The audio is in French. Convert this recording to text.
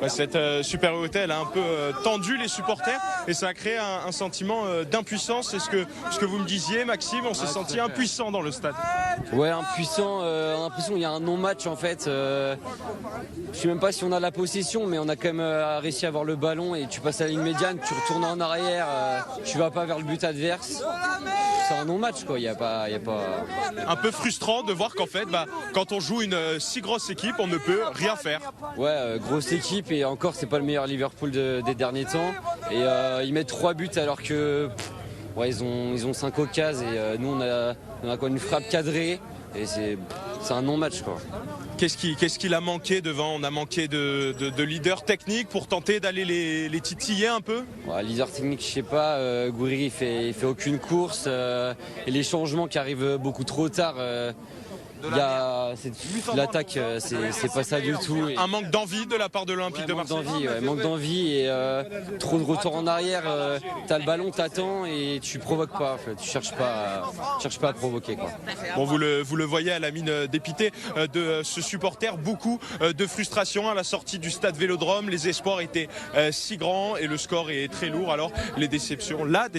Cette supériorité, elle a un peu tendu les supporters et ça a créé un sentiment d'impuissance. C'est ce que vous me disiez, Maxime, on s'est senti impuissant dans le stade. Ouais, impuissant, on a l'impression qu'il y a un non-match en fait. Je sais même pas si on a la possession, mais on a quand même réussi à avoir le ballon et tu passes à la ligne médiane, tu retournes en arrière, tu vas pas vers le but adverse. C'est un non-match quoi, il y a pas... Un peu frustrant de voir qu'en fait, quand on joue une si grosse équipe, on ne peut rien faire. Ouais, grosse équipe et encore c'est pas le meilleur Liverpool des derniers temps. Et ils mettent 3 buts alors que ils ont 5 occasions et nous on a quoi, une frappe cadrée et c'est un non-match quoi. Qu'est-ce qu'il a manqué devant? On a manqué de leader technique pour tenter d'aller les titiller un peu? Leader technique, je sais pas, Gouiri il fait aucune course et les changements qui arrivent beaucoup trop tard. L'attaque, c'est pas ça du tout. Un manque d'envie de la part de l'Olympique de Marseille. Manque d'envie et trop de retour en arrière. T'as le ballon, t'attends et tu provoques pas. En fait. Tu cherches pas à provoquer quoi. Bon, vous le voyez à la mine dépitée de ce supporter, beaucoup de frustration à la sortie du stade Vélodrome. Les espoirs étaient si grands et le score est très lourd. Alors les déceptions,